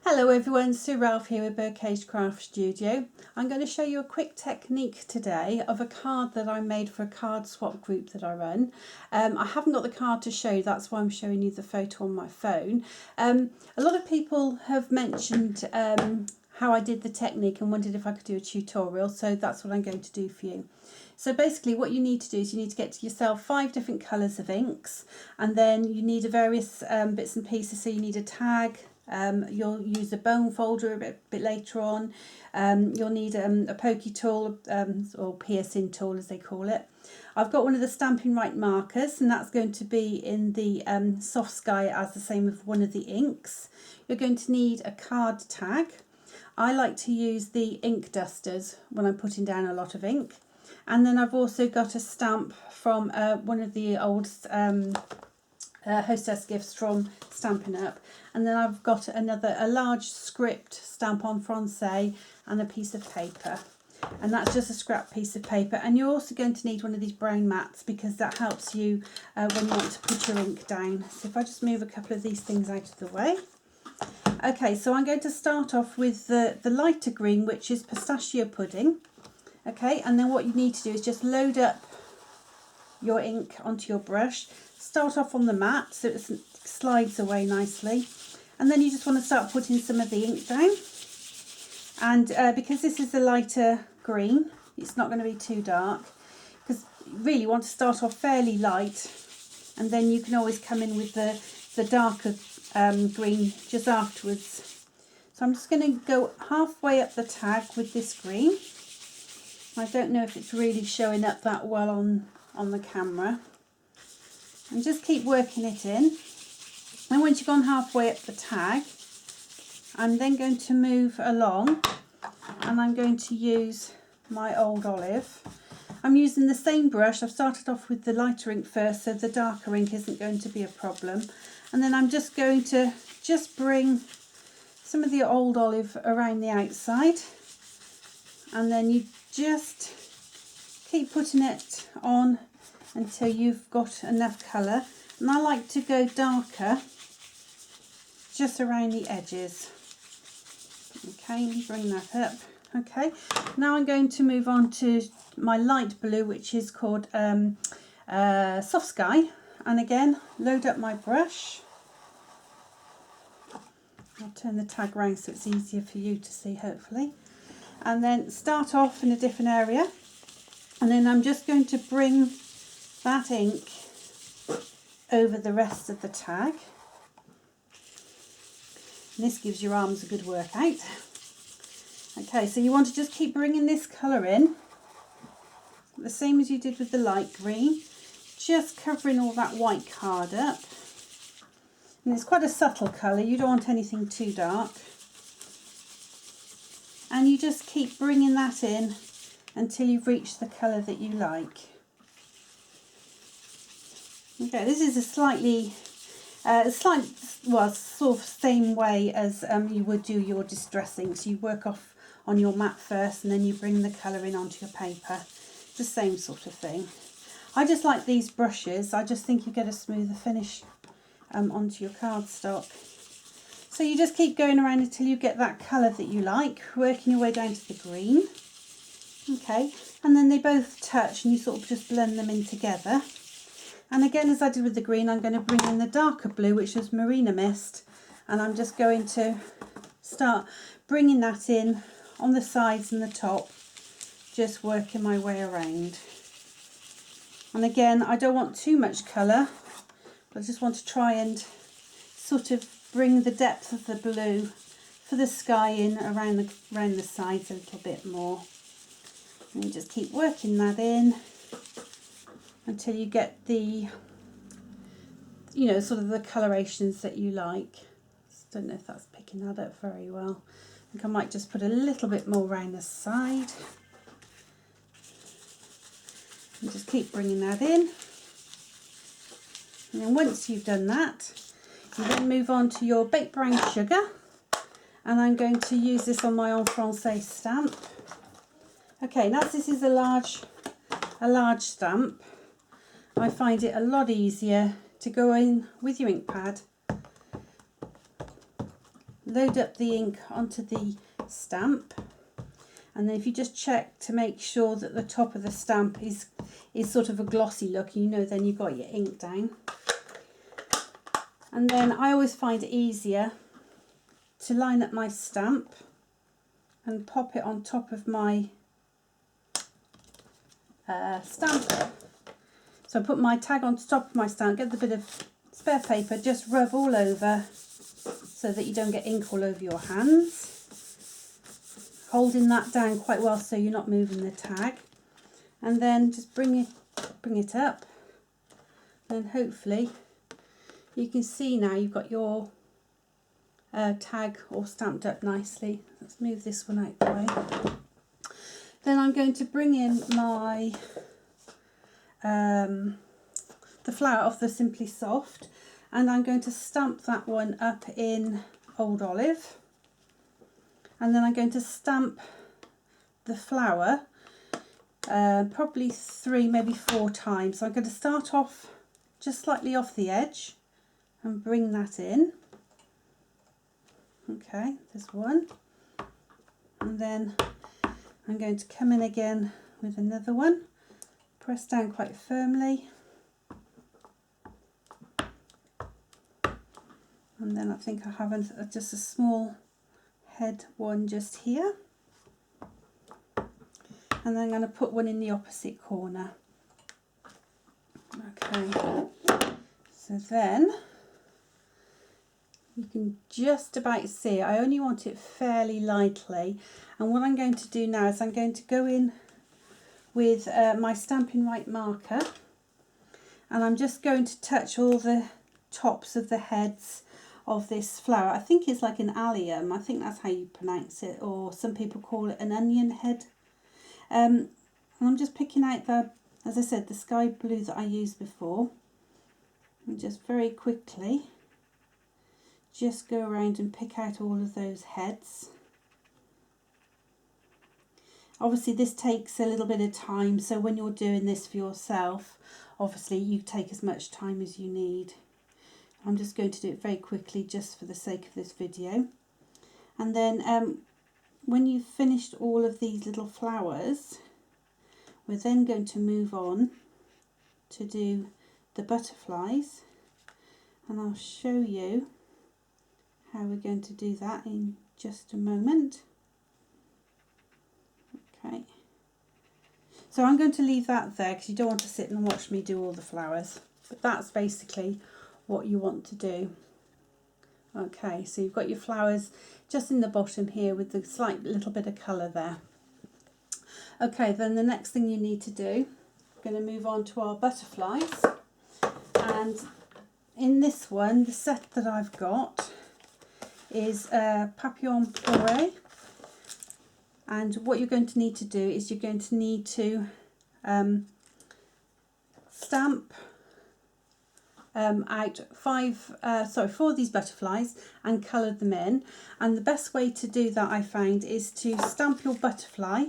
Hello everyone, Sue Ralph here with Birdcage Craft Studio. I'm going to show you a quick technique today of a card that I made for a card swap group that I run. I haven't got the card to show you, that's why I'm showing you the photo on my phone. A lot of people have mentioned how I did the technique and wondered if I could do a tutorial, so that's what I'm going to do for you. So basically what you need to do is you need to get yourself 5 different colours of inks, and then you need various bits and pieces. So you need a tag. You'll use a bone folder a bit later on. You'll need a pokey tool or piercing tool as they call it. I've got one of the Stampin' Right markers, and that's going to be in the Soft Sky as the same with one of the inks. You're going to need a card tag. I like to use the ink dusters when I'm putting down a lot of ink. And then I've also got a stamp from one of the old hostess gifts from Stampin' Up, and then I've got a large script stamp en français and a piece of paper, and that's just a scrap piece of paper. And you're also going to need one of these brown mats because that helps you when you want to put your ink down. So if I just move a couple of these things out of the way. Okay, so I'm going to start off with the lighter green, which is pistachio pudding. Okay, and then what you need to do is just load up your ink onto your brush. Start off on the mat so it slides away nicely, and then you just want to start putting some of the ink down. And because this is a lighter green, it's not going to be too dark, because you really want to start off fairly light, and then you can always come in with the darker green just afterwards. So I'm just going to go halfway up the tag with this green. I don't know if it's really showing up that well on the camera. And just keep working it in. And once you've gone halfway up the tag, I'm then going to move along, and I'm going to use my old olive. I'm using the same brush. I've started off with the lighter ink first, so the darker ink isn't going to be a problem. And then I'm just going to bring some of the old olive around the outside, and then you just keep putting it on until you've got enough colour. And I like to go darker just around the edges. Okay, bring that up. Okay, now I'm going to move on to my light blue, which is called Soft Sky. And again, load up my brush. I'll turn the tag round so it's easier for you to see, hopefully. And then start off in a different area, and then I'm just going to bring that ink over the rest of the tag. And this gives your arms a good workout. Okay, so you want to just keep bringing this colour in, the same as you did with the light green, just covering all that white card up. And it's quite a subtle colour, you don't want anything too dark. And you just keep bringing that in until you've reached the colour that you like. Okay, this is a sort of same way as you would do your distressing. So you work off on your mat first, and then you bring the colour in onto your paper. The same sort of thing. I just like these brushes. I just think you get a smoother finish onto your cardstock. So you just keep going around until you get that colour that you like, working your way down to the green. Okay, and then they both touch and you sort of just blend them in together. And again, as I did with the green, I'm going to bring in the darker blue, which is Marina Mist, and I'm just going to start bringing that in on the sides and the top, just working my way around. And again, I don't want too much colour, but I just want to try and sort of bring the depth of the blue for the sky in around the sides a little bit more. And you just keep working that in until you get the, sort of the colorations that you like. Just don't know if that's picking that up very well. I think I might just put a little bit more around the side. And just keep bringing that in. And then once you've done that, you then move on to your baked brown sugar. And I'm going to use this on my en français stamp. Okay, now this is a large stamp. I find it a lot easier to go in with your ink pad load up the ink onto the stamp, and then if you just check to make sure that the top of the stamp is sort of a glossy look, you know, then you've got your ink down. And then I always find it easier to line up my stamp and pop it on top of my stamper. So I put my tag on top of my stamp, get the bit of spare paper, just rub all over so that you don't get ink all over your hands. Holding that down quite well so you're not moving the tag. And then just bring it up. And hopefully you can see now you've got your tag all stamped up nicely. Let's move this one out the way. Then I'm going to bring in my the flower off the Simply Soft, and I'm going to stamp that one up in Old Olive, and then I'm going to stamp the flower probably 3, maybe 4 times. So I'm going to start off just slightly off the edge and bring that in. Okay, there's one, and then I'm going to come in again with another one, press down quite firmly, and then I think I have just a small head one just here, and then I'm going to put one in the opposite corner. Okay, so then you can just about see it. I only want it fairly lightly, and what I'm going to do now is I'm going to go in with my Stampin' Right marker, and I'm just going to touch all the tops of the heads of this flower. I think it's like an allium, I think that's how you pronounce it, or some people call it an onion head. And I'm just picking out as I said, the sky blue that I used before, and just very quickly just go around and pick out all of those heads. Obviously this takes a little bit of time, so when you're doing this for yourself, obviously you take as much time as you need. I'm just going to do it very quickly just for the sake of this video. And then when you've finished all of these little flowers, we're then going to move on to do the butterflies, and I'll show you how we're going to do that in just a moment. Okay, so I'm going to leave that there because you don't want to sit and watch me do all the flowers, but that's basically what you want to do. Okay, so you've got your flowers just in the bottom here with the slight little bit of colour there. Okay, then the next thing you need to do, we're going to move on to our butterflies, and in this one, the set that I've got is Papillon Pourré, and what you're going to need to do is you're going to need to stamp out 4 of these butterflies and colour them in. And the best way to do that, I found, is to stamp your butterfly.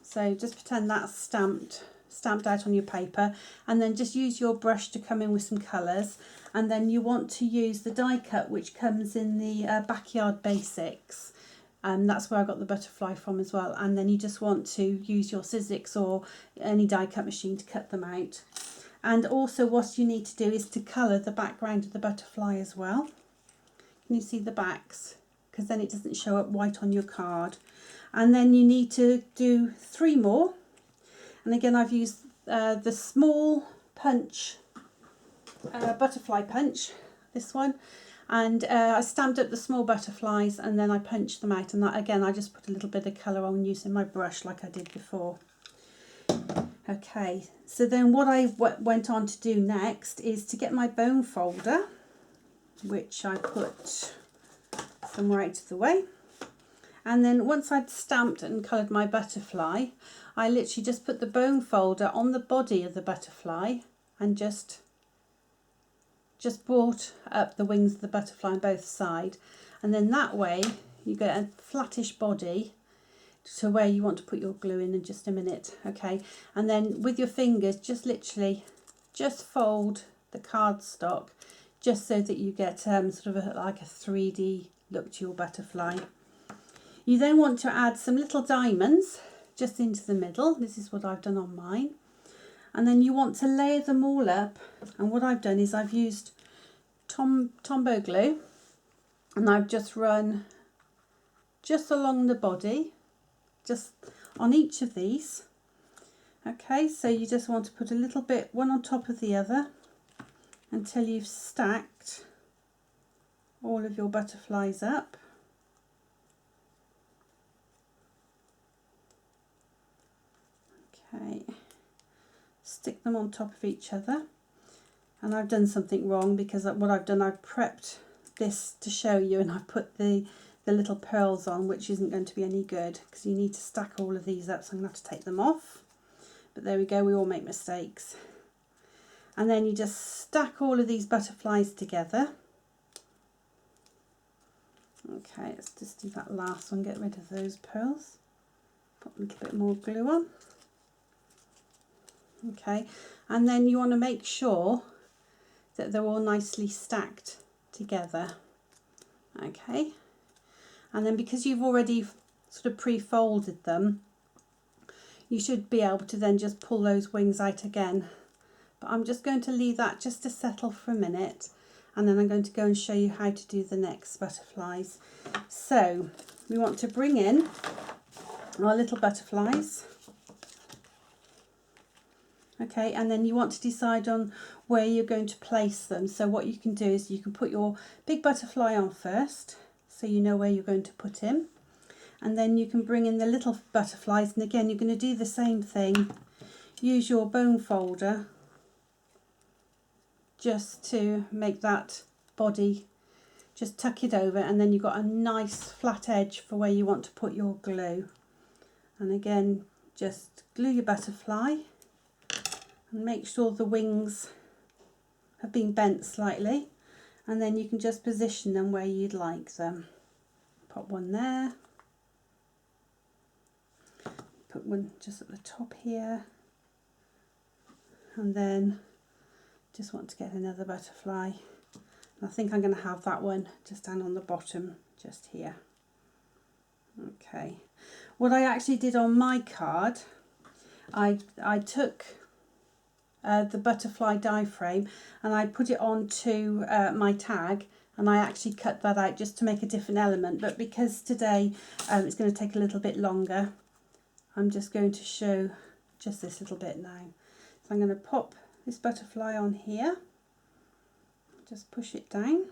So just pretend that's stamped out on your paper, and then just use your brush to come in with some colours. And then you want to use the die cut which comes in the Backyard Basics. That's where I got the butterfly from as well. And then you just want to use your Sizzix or any die cut machine to cut them out. And also what you need to do is to colour the background of the butterfly as well. Can you see the backs? Because then it doesn't show up white on your card. And then you need to do 3 more. And again, I've used the small punch, butterfly punch, this one. And I stamped up the small butterflies and then I punched them out. And that, again, I just put a little bit of colour on using my brush like I did before. Okay, so then what I went on to do next is to get my bone folder, which I put somewhere out of the way. And then once I'd stamped and coloured my butterfly, I literally just put the bone folder on the body of the butterfly and just brought up the wings of the butterfly on both sides. And then that way you get a flattish body to where you want to put your glue in just a minute. Okay, and then with your fingers just literally just fold the cardstock just so that you get sort of like a 3D look to your butterfly. You then want to add some little diamonds just into the middle. This is what I've done on mine. And then you want to layer them all up. And what I've done is I've used Tombow glue, and I've just run just along the body, just on each of these. Okay, so you just want to put a little bit one on top of the other until you've stacked all of your butterflies up. Okay, stick them on top of each other. And I've done something wrong, because what I've done, I've prepped this to show you, and I've put the little pearls on, which isn't going to be any good, because you need to stack all of these up, so I'm going to have to take them off. But there we go, we all make mistakes. And then you just stack all of these butterflies together. Okay, let's just do that last one, get rid of those pearls. Put a little bit more glue on. Okay, and then you want to make sure that they're all nicely stacked together. Okay, and then because you've already sort of pre-folded them, you should be able to then just pull those wings out again. But I'm just going to leave that just to settle for a minute, and then I'm going to go and show you how to do the next butterflies. So we want to bring in our little butterflies. Okay, and then you want to decide on where you're going to place them. So what you can do is you can put your big butterfly on first, so you know where you're going to put him. And then you can bring in the little butterflies, and again you're going to do the same thing. Use your bone folder just to make that body, just tuck it over, and then you've got a nice flat edge for where you want to put your glue. And again, just glue your butterfly and make sure the wings have been bent slightly, and then you can just position them where you'd like them. Pop one there, put one just at the top here, and then just want to get another butterfly. And I think I'm going to have that one just down on the bottom, just here. Okay, what I actually did on my card, I took the butterfly die frame and I put it onto my tag, and I actually cut that out just to make a different element. But because today it's going to take a little bit longer, I'm just going to show just this little bit now. So I'm going to pop this butterfly on here, just push it down,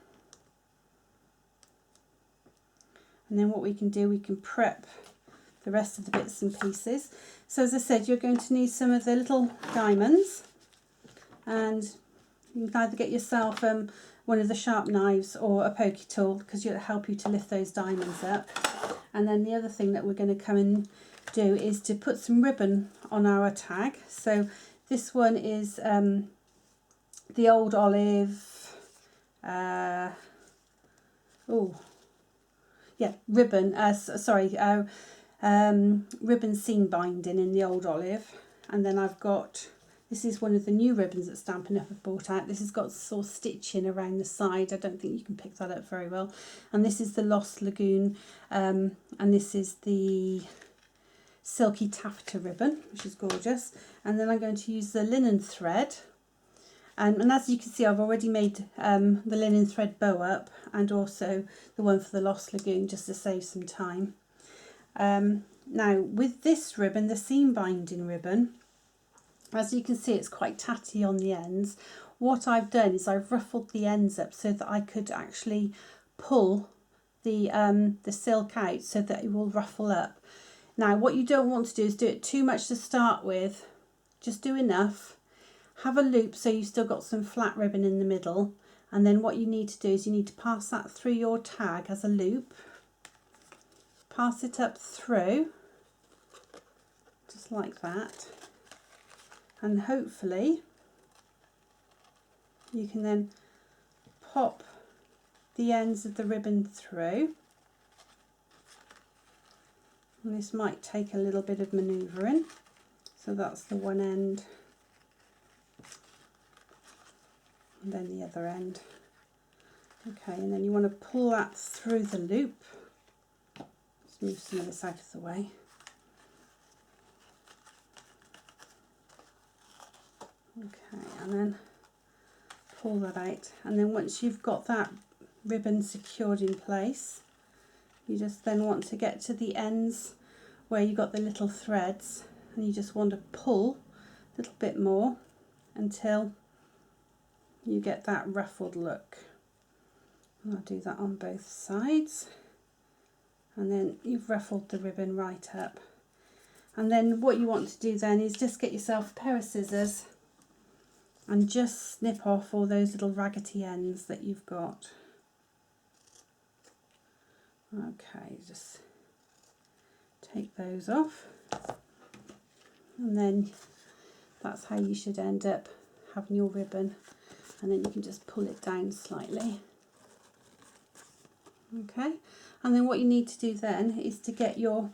and then what we can do, we can prep the rest of the bits and pieces. So as I said, you're going to need some of the little diamonds, and you can either get yourself one of the sharp knives or a pokey tool, because it'll help you to lift those diamonds up. And then the other thing that we're going to come and do is to put some ribbon on our tag. So this one is the Old Olive, ribbon, ribbon seam binding in the Old Olive. And then I've got, this is one of the new ribbons that Stampin' Up have brought out. This has got sort of stitching around the side. I don't think you can pick that up very well. And this is the Lost Lagoon, and this is the Silky Taffeta ribbon, which is gorgeous. And then I'm going to use the linen thread. And as you can see, I've already made the linen thread bow up, and also the one for the Lost Lagoon, just to save some time. Now with this ribbon, the seam binding ribbon, as you can see, it's quite tatty on the ends. What I've done is I've ruffled the ends up so that I could actually pull the silk out so that it will ruffle up. Now what you don't want to do is do it too much to start with. Just do enough. Have a loop so you've still got some flat ribbon in the middle, and then what you need to do is you need to pass that through your tag as a loop. Pass it up through, just like that, and hopefully you can then pop the ends of the ribbon through. And this might take a little bit of manoeuvring. So that's the one end, and then the other end. Okay, and then you want to pull that through the loop. Let's move some of this out of the way. Okay, and then pull that out, and then once you've got that ribbon secured in place, you just then want to get to the ends where you got the little threads, and you just want to pull a little bit more until you get that ruffled look. And I'll do that on both sides, and then you've ruffled the ribbon right up. And then what you want to do then is just get yourself a pair of scissors and just snip off all those little raggedy ends that you've got. Okay, just take those off, and then that's how you should end up having your ribbon, and then you can just pull it down slightly. Okay, and then what you need to do then is to get your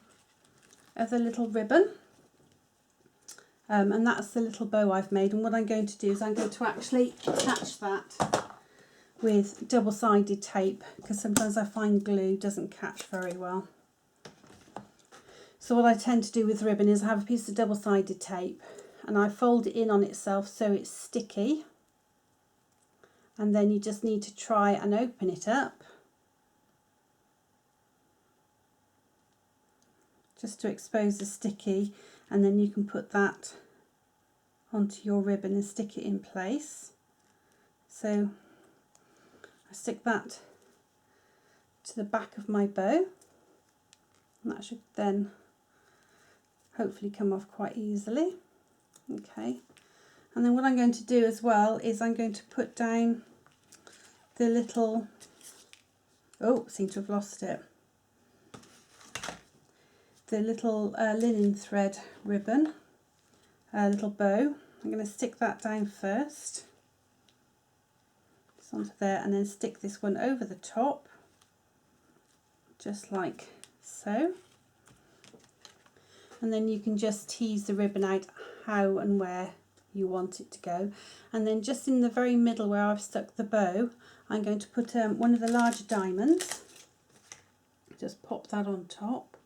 other little ribbon, and that's the little bow I've made, and what I'm going to do is I'm going to actually attach that with double-sided tape, because sometimes I find glue doesn't catch very well. So what I tend to do with ribbon is I have a piece of double-sided tape and I fold it in on itself so it's sticky, and then you just need to try and open it up just to expose the sticky, and then you can put that onto your ribbon and stick it in place. So I stick that to the back of my bow, and that should then hopefully come off quite easily. Okay, and then what I'm going to do as well is I'm going to put down the little, oh, seem to have lost it, the little linen thread ribbon, little bow. I'm going to stick that down first, just onto there, and then stick this one over the top, just like so. And then you can just tease the ribbon out how and where you want it to go. And then just in the very middle where I've stuck the bow, I'm going to put one of the larger diamonds. Just pop that on top,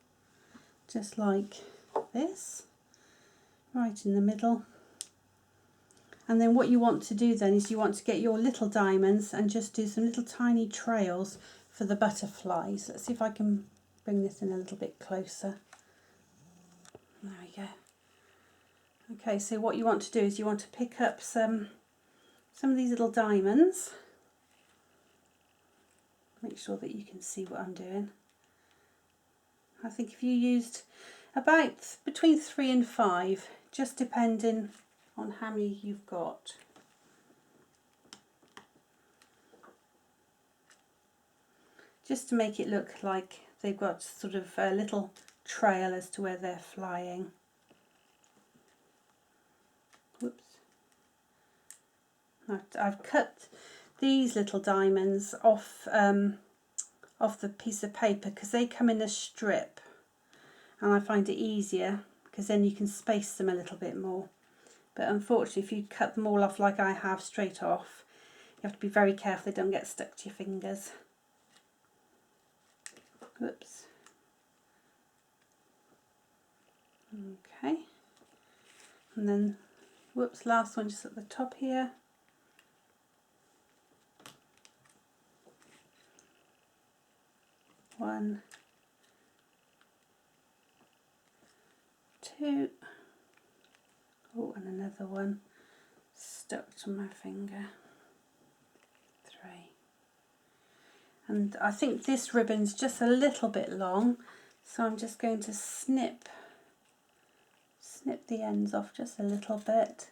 just like this, right in the middle. And then what you want to do then is you want to get your little diamonds and just do some little tiny trails for the butterflies. Let's see if I can bring this in a little bit closer. There we go. Okay, so what you want to do is you want to pick up some of these little diamonds. Make sure that you can see what I'm doing. I think if you used about between 3 and 5, just depending on how many you've got. Just to make it look like they've got sort of a little trail as to where they're flying. Whoops. I've cut these little diamonds off the piece of paper because they come in a strip, and I find it easier because then you can space them a little bit more. But unfortunately, if you cut them all off like I have straight off, you have to be very careful they don't get stuck to your fingers. Whoops. Okay. And then, whoops, last one just at the top here. One, two, oh, and another one stuck to my finger. 3. And I think this ribbon's just a little bit long, so I'm just going to snip the ends off just a little bit.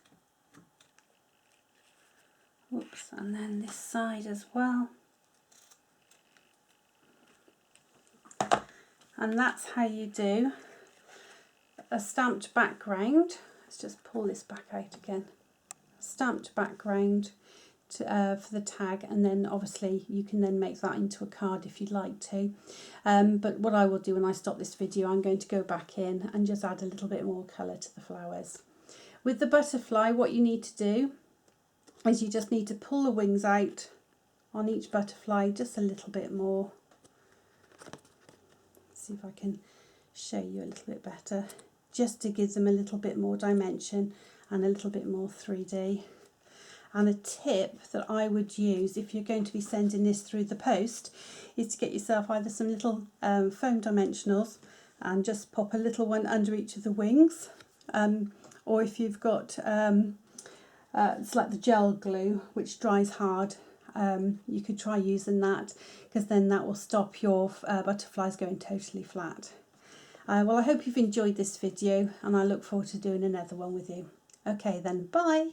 Whoops, and then this side as well. And that's how you do a stamped background. Let's just pull this back out again. Stamped background for the tag, and then obviously you can then make that into a card if you'd like to. But what I will do when I stop this video, I'm going to go back in and just add a little bit more colour to the flowers. With the butterfly, what you need to do is you just need to pull the wings out on each butterfly, just a little bit more. See if I can show you a little bit better, just to give them a little bit more dimension and a little bit more 3D. And a tip that I would use if you're going to be sending this through the post is to get yourself either some little foam dimensionals and just pop a little one under each of the wings, or if you've got it's like the gel glue which dries hard, you could try using that, because then that will stop your butterflies going totally flat. Well, I hope you've enjoyed this video, and I look forward to doing another one with you. Okay then, bye.